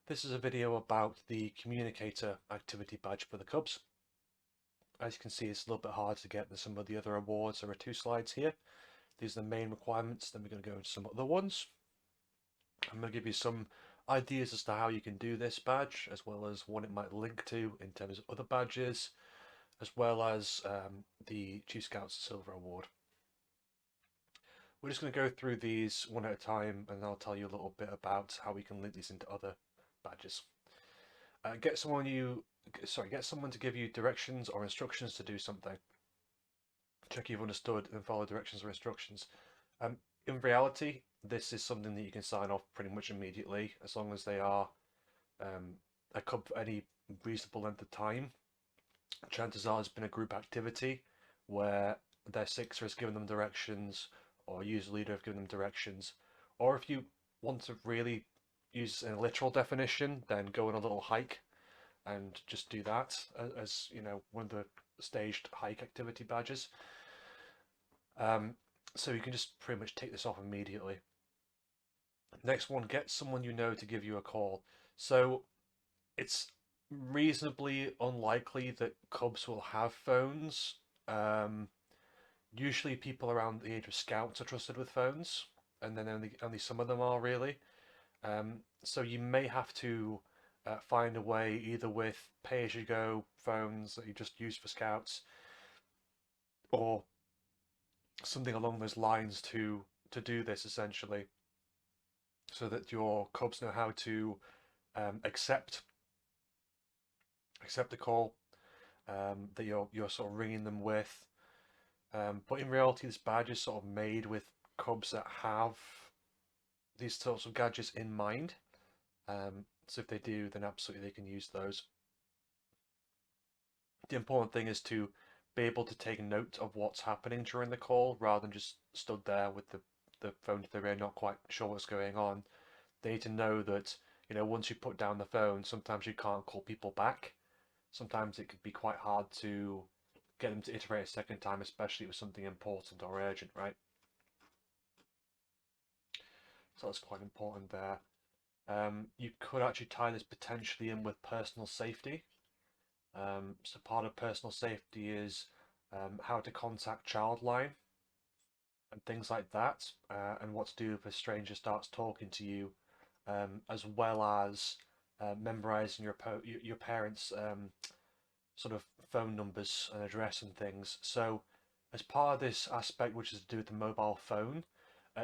This is a video about the Communicator activity badge for the Cubs. As you can see, it's a little bit hard to get than some of the other awards. There are two slides here. These are the main requirements, then we're going to go into some other ones. I'm going to give you some ideas as to how you can do this badge, as well as what it might link to in terms of other badges, as well as the Chief Scouts Silver Award. We're just going to go through these one at a time, and I'll tell you a little bit about how we can link these into other badges. Get someone to give you directions or instructions to do something. Check you've understood and follow directions or instructions. In reality, this is something that you can sign off pretty much immediately, as long as they are a cub for any reasonable length of time. Chances are it's been a group activity where their sixer has given them directions, or a user leader have given them directions, or if you want to really use a literal definition, then go on a little hike and just do that as one of the staged hike activity badges. So you can just pretty much take this off immediately. Next one, get someone you know to give you a call. So it's reasonably unlikely that Cubs will have phones. Usually people around the age of Scouts are trusted with phones, and then only some of them are really. So you may have to find a way either with pay-as-you-go phones that you just use for Scouts, or something along those lines to do this essentially, so that your Cubs know how to accept the call that you're sort of ringing them with. But in reality, this badge is sort of made with Cubs that have these sorts of gadgets in mind. So if they do, then absolutely they can use those. The important thing is to be able to take note of what's happening during the call, rather than just stood there with the phone if they're really not quite sure what's going on. They need to know that, once you put down the phone, sometimes you can't call people back. Sometimes it could be quite hard to get them to iterate a second time, especially with something important or urgent, right? So that's quite important there. You could actually tie this potentially in with personal safety. So part of personal safety is how to contact Childline and things like that, and what to do if a stranger starts talking to you, as well as memorizing your parents' sort of phone numbers and address and things. So as part of this aspect, which is to do with the mobile phone,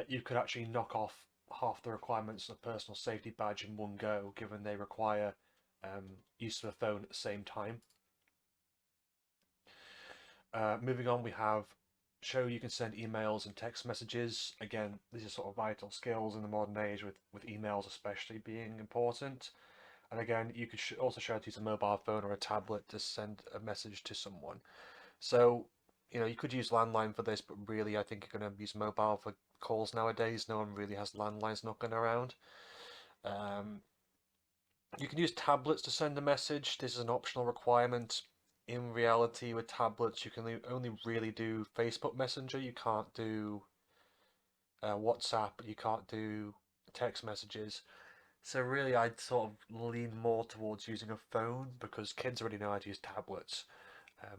you could actually knock off half the requirements of the personal safety badge in one go, given they require use of the phone at the same time. Moving on, we have show you can send emails and text messages. Again, these are sort of vital skills in the modern age, with emails especially being important. And again, you could also show how to use a mobile phone or a tablet to send a message to someone. So, you could use landline for this, but really I think you're going to use mobile for calls nowadays. No one really has landlines knocking around. You can use tablets to send a message. This is an optional requirement. In reality, with tablets, you can only really do Facebook Messenger. You can't do WhatsApp. You can't do text messages. So really, I'd sort of lean more towards using a phone, because kids already know how to use tablets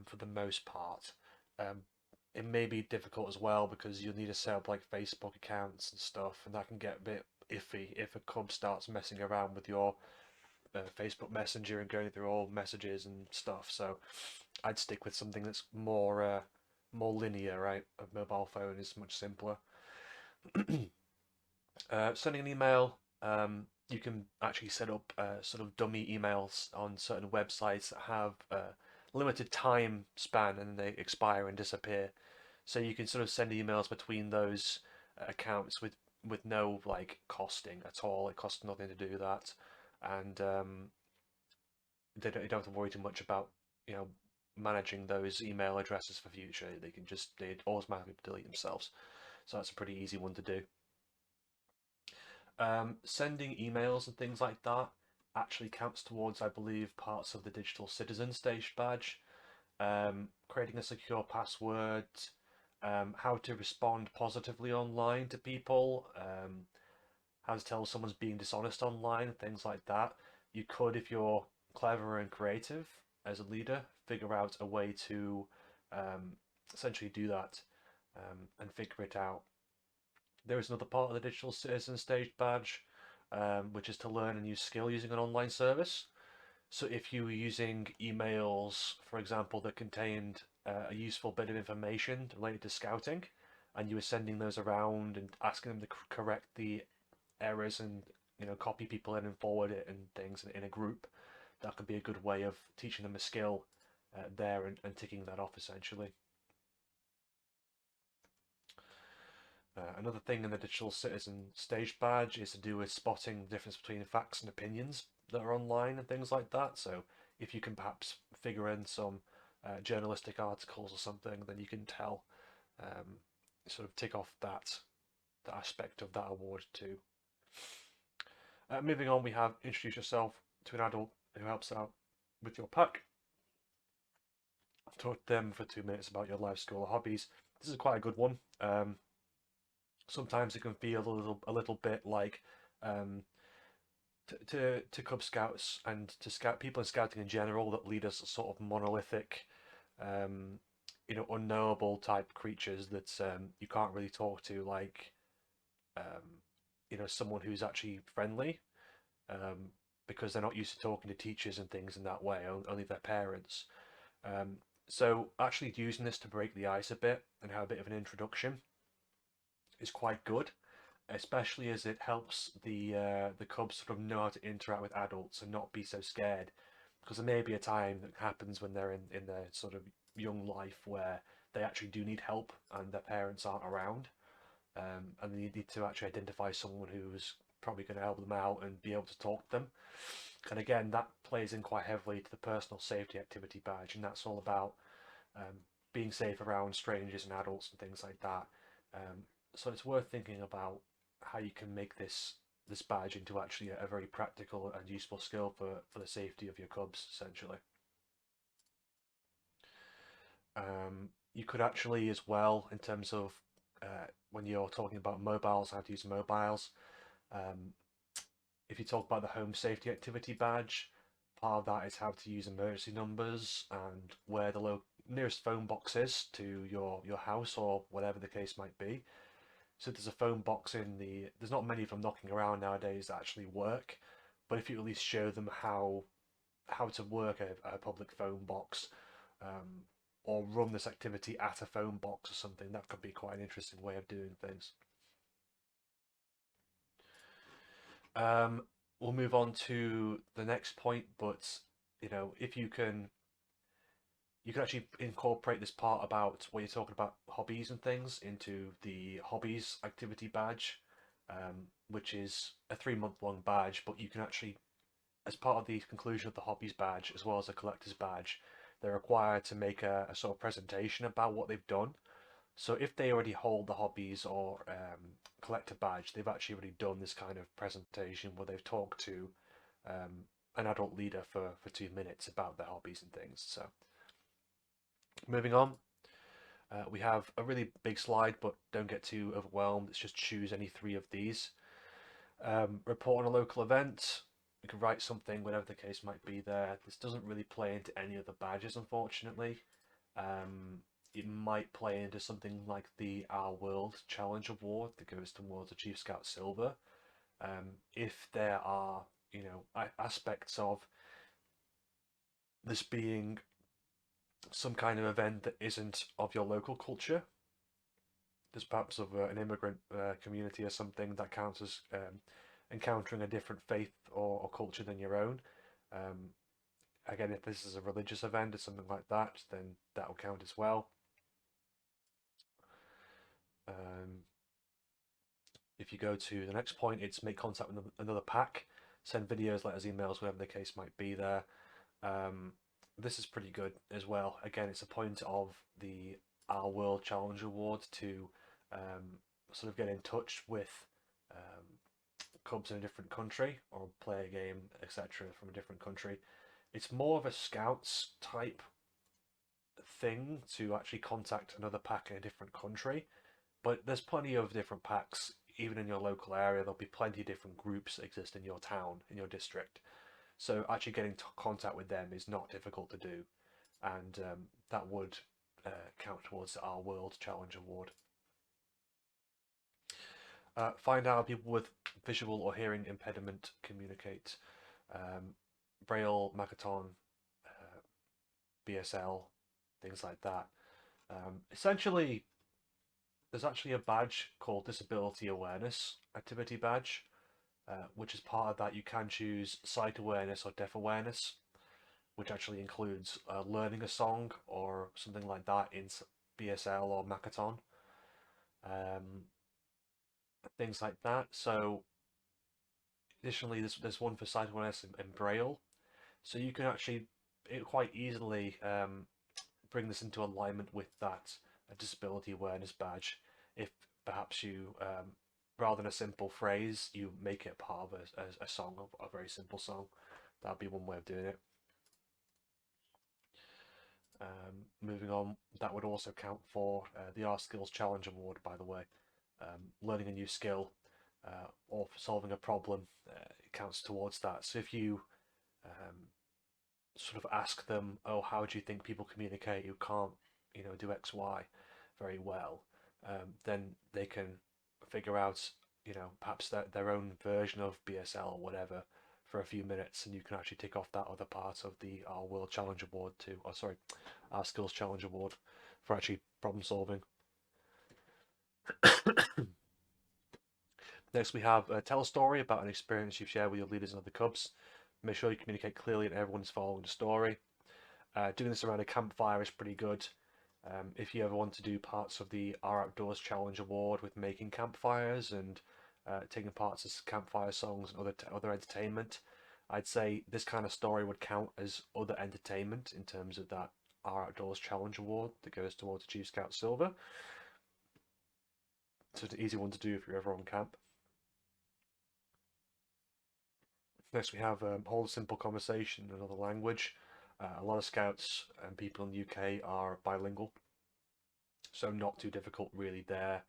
for the most part. It may be difficult as well, because you'll need to set up like Facebook accounts and stuff, and that can get a bit iffy if a cub starts messing around with your Facebook Messenger and going through all messages and stuff. So I'd stick with something that's more linear, right? A mobile phone is much simpler. Sending an email, you can actually set up sort of dummy emails on certain websites that have limited time span, and they expire and disappear. So you can sort of send emails between those accounts with no like costing at all. It costs nothing to do that, and you don't have to worry too much about managing those email addresses for future. They automatically delete themselves. So that's a pretty easy one to do. Sending emails and things like that actually counts towards, I believe, parts of the digital citizen stage badge. Creating a secure password, how to respond positively online to people, how to tell someone's being dishonest online, things like that. you could, if you're clever and creative as a leader, figure out a way to um, essentially do that and figure it out. There is another part of the Digital Citizen Stage badge, which is to learn a new skill using an online service. So if you were using emails, for example, that contained a useful bit of information related to scouting, and you were sending those around and asking them to correct the errors and copy people in and forward it and things in a group, that could be a good way of teaching them a skill there and ticking that off essentially. Another thing in the Digital Citizen Stage badge is to do with spotting the difference between facts and opinions that are online and things like that. So if you can perhaps figure in some journalistic articles or something, then you can tell, sort of tick off that aspect of that award too. Moving on, we have introduce yourself to an adult who helps out with your pack. Talk to them for 2 minutes about your life, school, or hobbies. This is quite a good one. Sometimes it can feel a little bit like um, to Cub Scouts and to scout people in scouting in general that lead us sort of monolithic, um, unknowable type creatures that you can't really talk to, like someone who's actually friendly, um, because they're not used to talking to teachers and things in that way, only their parents. Um, so actually using this to break the ice a bit and have a bit of an introduction is quite good, especially as it helps the cubs sort of know how to interact with adults and not be so scared. Because there may be a time that happens when they're in their sort of young life where they actually do need help and their parents aren't around, and then you need to actually identify someone who's probably going to help them out and be able to talk to them. And again, that plays in quite heavily to the personal safety activity badge, and that's all about um, being safe around strangers and adults and things like that. So it's worth thinking about how you can make this badge into actually a very practical and useful skill for the safety of your cubs, essentially. You could actually as well, in terms of when you're talking about mobiles, how to use mobiles, um, if you talk about the home safety activity badge, part of that is how to use emergency numbers and where the nearest phone box is to your house or whatever the case might be. So there's a phone box there's not many of them knocking around nowadays that actually work, but if you at least show them how to work a public phone box, um, or run this activity at a phone box or something, that could be quite an interesting way of doing things. We'll move on to the next point, but if you can actually incorporate this part about what you're talking about hobbies and things into the hobbies activity badge, which is a 3 month long badge, but you can actually, as part of the conclusion of the hobbies badge, as well as a collector's badge, they're required to make a sort of presentation about what they've done. So if they already hold the hobbies or collector badge, they've actually already done this kind of presentation where they've talked to an adult leader for 2 minutes about their hobbies and things. So moving on, we have a really big slide, but don't get too overwhelmed. Let's just choose any three of these. Report on a local event. You can write something, whatever the case might be there. This doesn't really play into any of the badges, unfortunately. It might play into something like the Our World Challenge Award that goes towards the Chief Scout Silver. If there are, aspects of this being some kind of event that isn't of your local culture, there's perhaps of an immigrant community or something that counts as encountering a different faith or culture than your own. Um, Again, if this is a religious event or something like that, then that will count as well. Um, if you go to the next point, it's make contact with another pack, send videos, letters, emails, whatever the case might be there. Um, this is pretty good as well. Again, it's a point of the Our World Challenge Award to sort of get in touch with um, clubs in a different country or play a game, etc., from a different country. It's more of a scouts type thing to actually contact another pack in a different country, but there's plenty of different packs even in your local area. There'll be plenty of different groups that exist in your town, in your district. So actually getting contact with them is not difficult to do, and that would count towards our World Challenge Award. Find out how people with visual or hearing impediment communicate. Braille, Makaton, BSL, things like that. Essentially, there's actually a badge called Disability Awareness Activity Badge, which is part of that. You can choose sight awareness or deaf awareness, which actually includes learning a song or something like that in BSL or Makaton, um, things like that. So additionally, there's one for sight awareness in Braille, so you can actually quite easily bring this into alignment with that disability awareness badge. If perhaps you, rather than a simple phrase, you make it part of a song, a very simple song. That'd be one way of doing it. Moving on, that would also count for the R Skills Challenge Award, by the way. Learning a new skill or solving a problem counts towards that. So if you sort of ask them, oh, how do you think people communicate who can't, do X, Y very well, then they can figure out, perhaps their own version of BSL or whatever for a few minutes, and you can actually tick off that other part of the our World Challenge Award too, or sorry, our Skills Challenge Award for actually problem solving. Next, we have tell a story about an experience you've shared with your leaders and other Cubs. Make sure you communicate clearly and everyone's following the story. Doing this around a campfire is pretty good. If you ever want to do parts of the Our Outdoors Challenge Award with making campfires and taking parts as campfire songs and other entertainment, I'd say this kind of story would count as other entertainment in terms of that Our Outdoors Challenge Award that goes towards Chief Scout Silver. So it's an easy one to do if you're ever on camp. Next, we have hold a simple conversation in another language. A lot of scouts and people in the UK are bilingual, so not too difficult really there.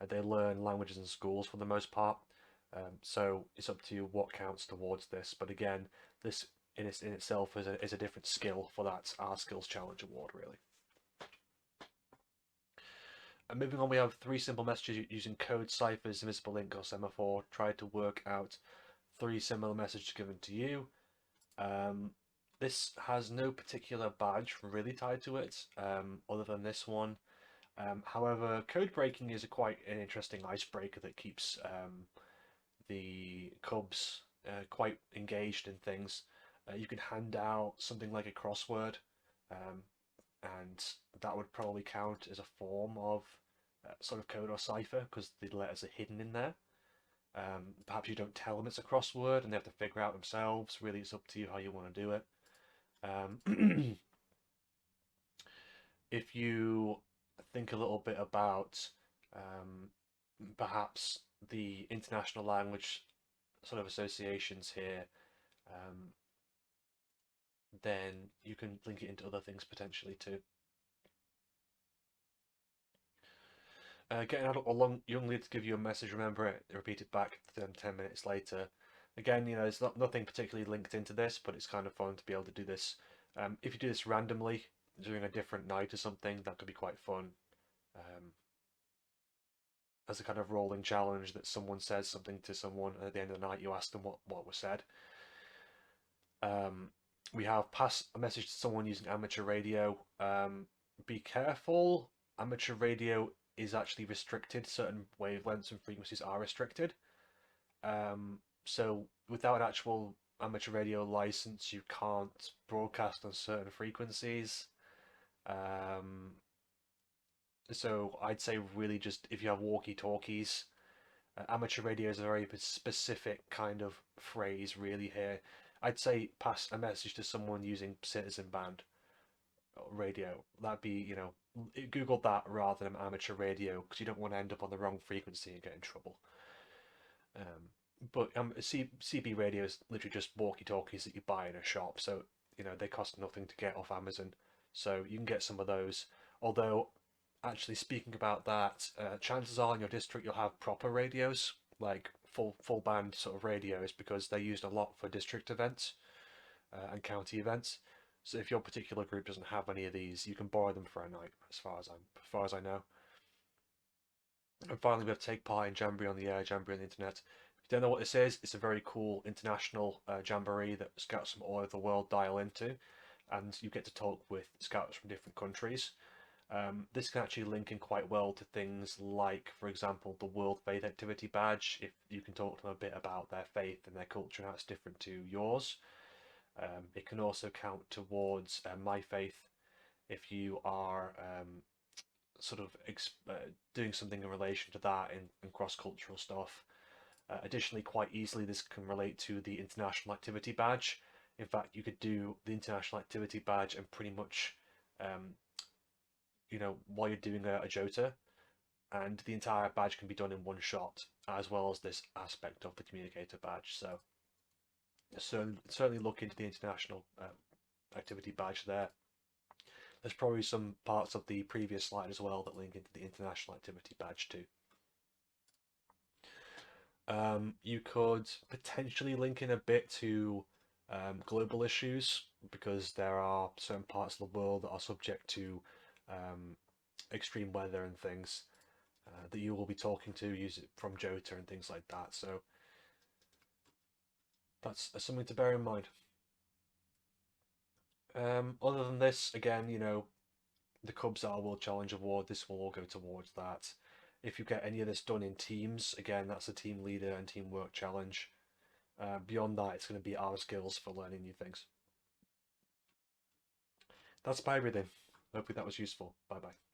They learn languages in schools for the most part, so it's up to you what counts towards this. But again, this in itself is a different skill for that R Skills Challenge Award, really. And moving on, we have 3 simple messages using code, ciphers, invisible ink, or semaphore. Try to work out 3 similar messages given to you. This has no particular badge really tied to it, other than this one. However, code breaking is quite an interesting icebreaker that keeps the Cubs quite engaged in things. You can hand out something like a crossword, um, and that would probably count as a form of sort of code or cipher because the letters are hidden in there. Perhaps you don't tell them it's a crossword and they have to figure out themselves. Really, it's up to you how you want to do it. If you think a little bit about perhaps the international language sort of associations here, then you can link it into other things potentially too. Get an adult or young leader to give you a message, remember it, repeat it back 10 minutes later. Again, it's nothing particularly linked into this, but it's kind of fun to be able to do this. If you do this randomly during a different night or something, that could be quite fun. As a kind of rolling challenge that someone says something to someone, and at the end of the night you ask them what was said. We have pass a message to someone using amateur radio. Be careful, amateur radio is actually restricted. Certain wavelengths and frequencies are restricted. So without an actual amateur radio license, you can't broadcast on certain frequencies. So I'd say really just if you have walkie-talkies, amateur radio is a very specific kind of phrase really here. I'd say pass a message to someone using citizen band radio. That'd be, Google that rather than amateur radio because you don't want to end up on the wrong frequency and get in trouble. But CB radio is literally just walkie-talkies that you buy in a shop, so they cost nothing to get off Amazon, so you can get some of those. Although, actually speaking about that, chances are in your district you'll have proper radios, like full band sort of radios, because they're used a lot for district events. and county events. So if your particular group doesn't have any of these, you can borrow them for a night, as far as I know. And finally, we have Take Part in Jamboree on the Air, Jamboree on the Internet. If you don't know what this is, it's a very cool international jamboree that scouts from all over the world dial into, and you get to talk with scouts from different countries. This can actually link in quite well to things like, for example, the World Faith Activity Badge, if you can talk to them a bit about their faith and their culture and how it's different to yours. It can also count towards My Faith if you are sort of doing something in relation to that in cross-cultural stuff. Additionally, quite easily, this can relate to the International Activity Badge. In fact, you could do the International Activity Badge and pretty much, um, while you're doing a JOTA, and the entire badge can be done in one shot, as well as this aspect of the Communicator badge. So certainly look into the International Activity Badge there. There's probably some parts of the previous slide as well that link into the International Activity Badge too. You could potentially link in a bit to global issues, because there are certain parts of the world that are subject to extreme weather and things that you will be talking to, use it from JOTA and things like that. So that's something to bear in mind. Other than this, again, the Cubs are World Challenge Award, this will all go towards that. If you get any of this done in teams, again, that's a team leader and teamwork challenge. Beyond that, it's going to be our skills for learning new things. That's by everything. Hopefully that was useful. Bye bye.